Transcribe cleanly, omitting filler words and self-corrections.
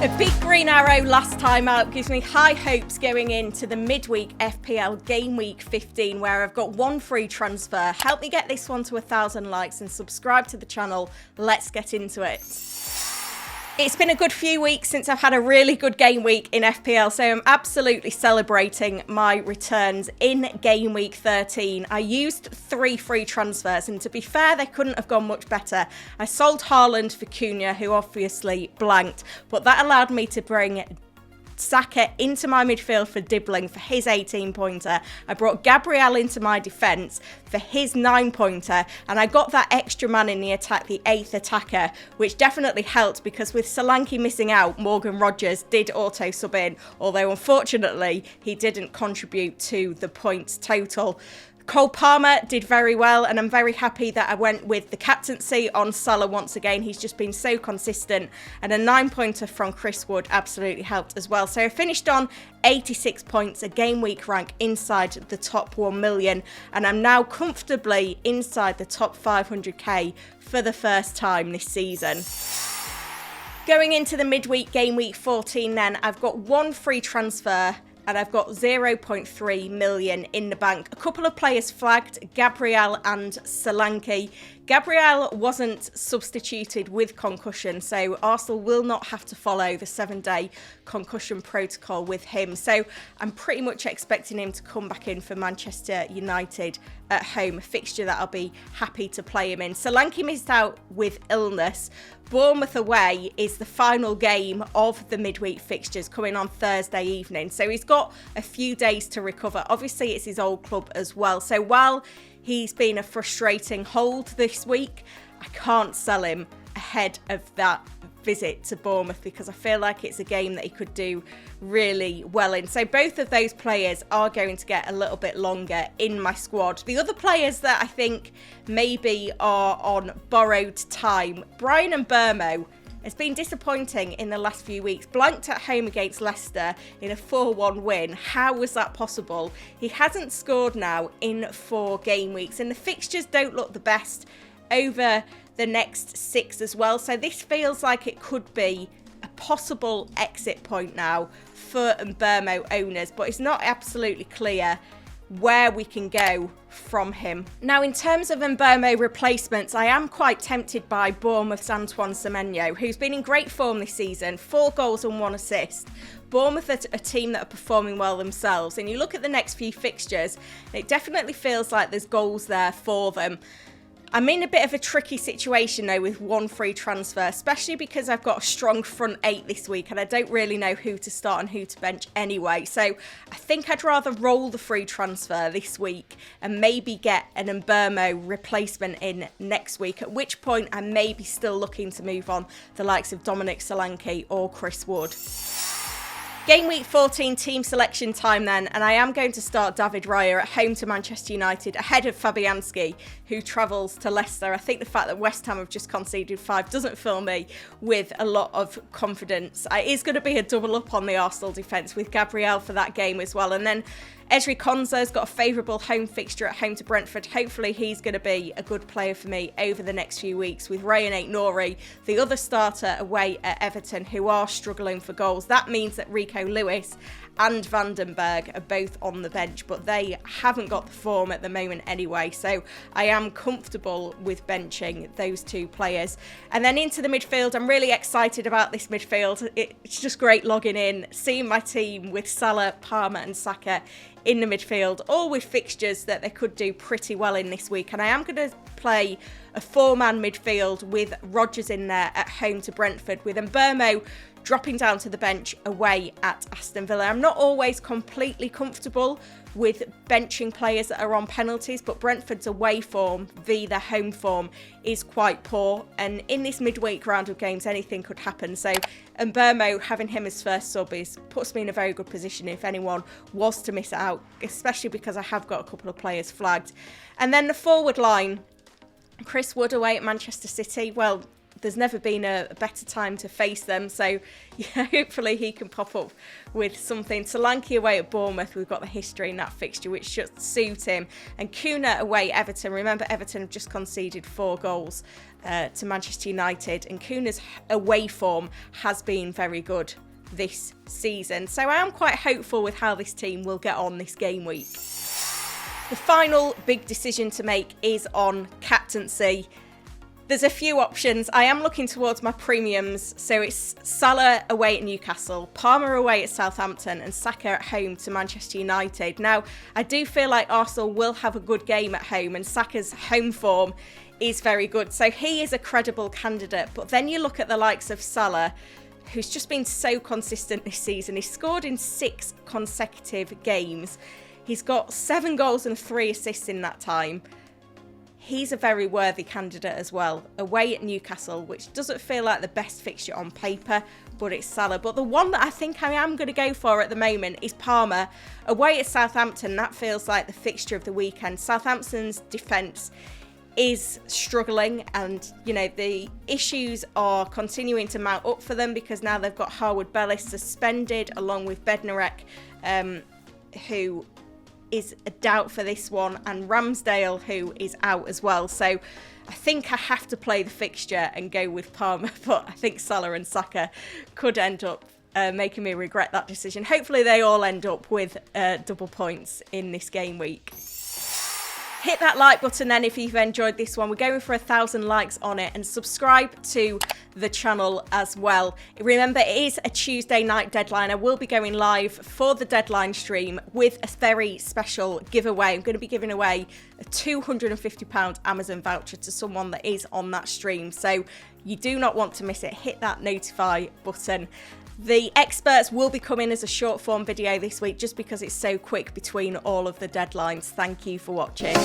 A big green arrow last time out gives me high hopes going into the midweek FPL Gameweek 15, where I've got one free transfer. Help me get this one to 1,000 likes and subscribe to the channel. Let's get into it. It's been a good few weeks since I've had a really good game week in FPL, so I'm absolutely celebrating my returns in game week 13. I used 3 free transfers, and to be fair, they couldn't have gone much better. I sold Haaland for Cunha, who obviously blanked, but that allowed me to bring Saka into my midfield for Dibbling for his 18-pointer. I brought Gabriel into my defence for his 9-pointer, and I got that extra man in the attack, the 8th attacker, which definitely helped because with Solanke missing out, Morgan Rogers did auto-sub in, although unfortunately he didn't contribute to the points total. Cole Palmer did very well, and I'm very happy that I went with the captaincy on Salah once again. He's just been so consistent, and a 9-pointer from Chris Wood absolutely helped as well. So I finished on 86 points, a game week rank inside the top 1 million, and I'm now comfortably inside the top 500k for the first time this season. Going into the midweek game week 14 then, I've got one free transfer and I've got 0.3 million in the bank. A couple of players flagged, Gabriel and Solanke. Gabriel wasn't substituted with concussion, so Arsenal will not have to follow the 7-day concussion protocol with him. So I'm pretty much expecting him to come back in for Manchester United at home, a fixture that I'll be happy to play him in. Solanke missed out with illness. Bournemouth away is the final game of the midweek fixtures coming on Thursday evening, so he's got a few days to recover. Obviously it's his old club as well, so while he's been a frustrating hold this week, I can't sell him ahead of that visit to Bournemouth because I feel like it's a game that he could do really well in. So both of those players are going to get a little bit longer in my squad. The other players that I think maybe are on borrowed time, Brian Mbeumo has been disappointing in the last few weeks. Blanked at home against Leicester in a 4-1 win. How was that possible? He hasn't scored now in 4 game weeks, and the fixtures don't look the best over the next 6 as well. So this feels like it could be a possible exit point now for Mbeumo owners, but it's not absolutely clear where we can go from him. Now, in terms of Mbeumo replacements, I am quite tempted by Bournemouth's Antoine Semenyo, who's been in great form this season, 4 goals and 1 assist. Bournemouth are a team that are performing well themselves, and you look at the next few fixtures, it definitely feels like there's goals there for them. I'm in a bit of a tricky situation though with one free transfer, especially because I've got a strong front 8 this week and I don't really know who to start and who to bench anyway. So I think I'd rather roll the free transfer this week and maybe get an Mbeumo replacement in next week, at which point I may be still looking to move on the likes of Dominic Solanke or Chris Wood. Game week 14 team selection time then, and I am going to start David Raya at home to Manchester United ahead of Fabianski, who travels to Leicester. I think the fact that West Ham have just conceded 5 doesn't fill me with a lot of confidence. It is going to be a double up on the Arsenal defence with Gabriel for that game as well, and then Ezri Konsa's got a favourable home fixture at home to Brentford. Hopefully he's going to be a good player for me over the next few weeks, with Ray and Aït-Nouri, the other starter, away at Everton, who are struggling for goals. That means that Rico Lewis and Vandenberg are both on the bench, but they haven't got the form at the moment anyway, so I am comfortable with benching those 2 players. And then into the midfield, I'm really excited about this midfield. It's just great logging in, seeing my team with Salah, Palmer and Saka in the midfield, all with fixtures that they could do pretty well in this week. And I am going to play a 4-man midfield with Rodgers in there at home to Brentford, with Mbeumo dropping down to the bench away at Aston Villa. I'm not always completely comfortable with benching players that are on penalties, but Brentford's away form v their home form is quite poor, and in this midweek round of games anything could happen. So Mbeumo, having him as first sub, puts me in a very good position if anyone was to miss out, especially because I have got a couple of players flagged. And then the forward line, Chris Wood away at Manchester City. Well, there's never been a better time to face them. So yeah, hopefully he can pop up with something. Solanke away at Bournemouth, we've got the history in that fixture, which should suit him. And Kuna away at Everton. Remember, Everton have just conceded 4 goals to Manchester United, and Kuna's away form has been very good this season. So I am quite hopeful with how this team will get on this game week. The final big decision to make is on captaincy. There's a few options. I am looking towards my premiums. So it's Salah away at Newcastle, Palmer away at Southampton, and Saka at home to Manchester United. Now, I do feel like Arsenal will have a good game at home, and Saka's home form is very good. So he is a credible candidate. But then you look at the likes of Salah, who's just been so consistent this season. He's scored in 6 consecutive games. He's got 7 goals and 3 assists in that time. He's a very worthy candidate as well. Away at Newcastle, which doesn't feel like the best fixture on paper, but it's Salah. But the one that I think I am going to go for at the moment is Palmer. Away at Southampton, that feels like the fixture of the weekend. Southampton's defence is struggling, and the issues are continuing to mount up for them, because now they've got Harwood Bellis suspended along with Bednarek, who is a doubt for this one, and Ramsdale, who is out as well. So I think I have to play the fixture and go with Palmer, but I think Salah and Saka could end up making me regret that decision. Hopefully they all end up with double points in this game week. Hit that like button then if you've enjoyed this one. We're going for 1,000 likes on it, and subscribe to the channel as well. Remember, it is a Tuesday night deadline. I will be going live for the deadline stream with a very special giveaway. I'm going to be giving away a £250 Amazon voucher to someone that is on that stream. So you do not want to miss it. Hit that notify button. The experts will be coming as a short form video this week, just because it's so quick between all of the deadlines. Thank you for watching.